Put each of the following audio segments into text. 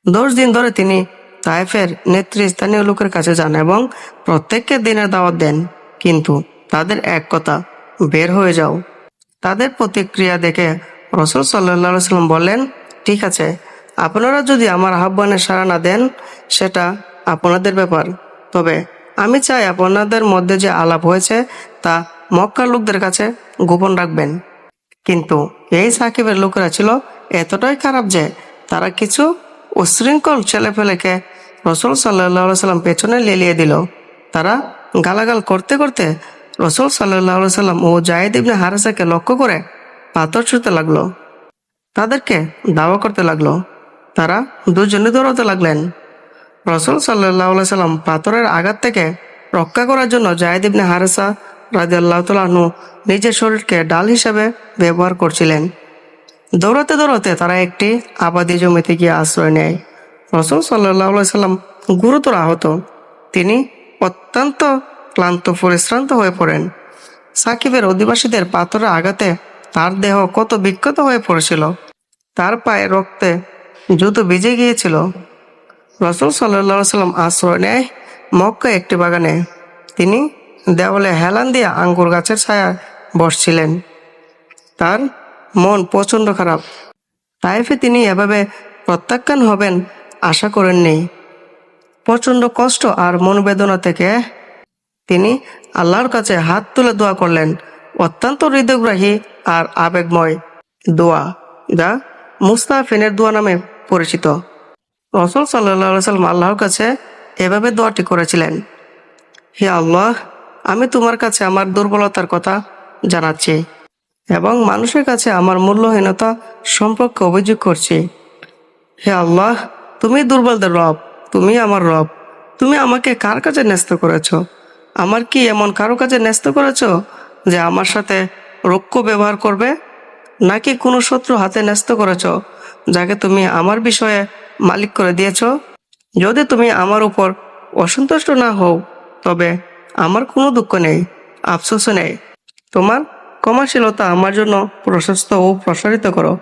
10 দিন ধরে তিনি তায়েফের নেতৃস্থানীয় লোকের কাছে যান এবং প্রত্যেককে দিনের দাওয়াত দেন, কিন্তু তাদের এক কথা, বের হয়ে যাও। তাদের প্রতিক্রিয়া দেখে রাসূল সাল্লাল্লাহু আলাইহি সাল্লাম বললেন, ঠিক আছে, আপনারা যদি আমার আহ্বানে সাড়া না দেন সেটা আপনাদের ব্যাপার, তবে আমি চাই আপনাদের মধ্যে যে আলাপ হয়েছে তা মক্কার লোকদের কাছে গোপন রাখবেন। কিন্তু এই সাকিবের লোকেরা ছিল এতটাই খারাপ যে তারা কিছু উশৃঙ্খল ছেলেপেলেকে রাসূল সাল্লাল্লাহু আলাইহি সাল্লাম পেছনে লেলিয়ে দিল। তারা গালাগাল করতে করতে রাসূল সাল্লাল্লাহু আলাইহি সাল্লাম ও যায়েদ ইবনে হারেসাকে লক্ষ্য করে পাথর ছুঁড়তে লাগলো, তাদেরকে দাওয়া করতে লাগলো। তারা দুজনে দৌড়াতে লাগলেন। রাসূল সাল্লাল্লাহু আলাইহি সাল্লাম পাথরের আঘাত থেকে রক্ষা করার জন্য যায়েদ ইবনে হারেসা রাদিয়াল্লাহু তাআলা আনহু নিজের শরীরকে ডাল হিসেবে ব্যবহার করছিলেন। দৌড়াতে দৌড়াতে তারা একটি আবাদি জমিতে গিয়ে আশ্রয় নেয়। রাসূল সাল্লাল্লাহু আলাইহি সাল্লাম গুরুতর আহত। তিনি অত্যন্ত ক্লান্ত পরিশ্রান্ত হয়ে পড়েন। সাকিবের অধিবাসীদের পাথরের আঘাতে তার দেহ কত বিক্ষত হয়ে পড়েছিল, তার পায়ে রক্তে জুতো ভিজে গিয়েছিল। রাসূল সাল্লাল্লাহু আলাইহি সাল্লাম আশ্রয় নেয় মক্কা একটি বাগানে। তিনি দেওয়ালে হেলান দিয়ে আঙ্গুর গাছের ছায়ায় বসছিলেন। তার মন প্রচণ্ড খারাপ। তাইফে তিনি এভাবে প্রত্যাখ্যান হবেন আশা করেননি। প্রচণ্ড কষ্ট আর মনোবেদনা থেকে তিনি আল্লাহর কাছে হাত তুলে দোয়া করলেন, অত্যন্ত হৃদয়গ্রাহী আর আবেগময় দোয়া, যা মুস্তাফিনের দোয়া নামে পরিচিত। রাসূল সাল্লাল্লাহু আলাইহি সাল্লাম আল্লাহর কাছে এভাবে দোয়াটি করেছিলেন, হে আল্লাহ, আমি তোমার কাছে আমার দুর্বলতার কথা জানাচ্ছি এবং মানুষের কাছে আমার মূল্যহীনতা সম্পর্কে অভিযোগ করছি। হে আল্লাহ, তুমি দুর্বলদের রব, তুমি আমার রব। তুমি আমাকে কার কাছে ন্যস্ত করেছ? আমার কি এমন কারো কাছে ন্যস্ত করেছ যে আমার সাথে রুক্ষ ব্যবহার করবে? নাকি কোনো শত্রু হাতে ন্যস্ত করেছ যাকে তুমি আমার বিষয়ে মালিক করে দিয়েছ? যদি তুমি আমার উপর অসন্তুষ্ট না হও তবে আমার কোনো দুঃখ নেই, আফসোসও নেই। তোমার ক্ষমাশীলতা আমার জন্য প্রশস্ত ও প্রসারিত করো।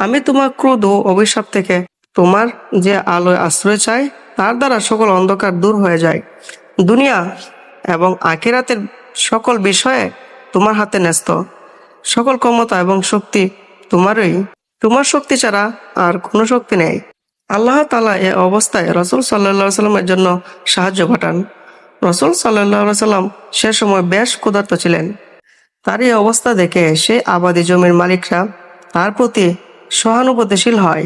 আমি তোমার ক্রোধ ও অভিশাপ থেকে তোমার যে আলোয় আশ্রয় চাই তার দ্বারা সকল অন্ধকার দূর হয়ে যায়। দুনিয়া এবং আখিরাতের সকল বিষয়ে তোমার হাতে ন্যস্ত। সকল ক্ষমতা এবং শক্তি তোমারই। তোমার শক্তি ছাড়া আর কোনো শক্তি নেই। আল্লাহ তাআলা এ অবস্থায় রাসূল সাল্লাল্লাহু আলাইহি সাল্লামের জন্য সাহায্য পাঠান। রাসূল সাল্লাল্লাহু আলাইহি সাল্লাম সে সময় বেশ ক্ষুধার্ত ছিলেন। তার এই অবস্থা দেখে সেই আবাদি জমির মালিকরা তার প্রতি সহানুভূতিশীল হয়।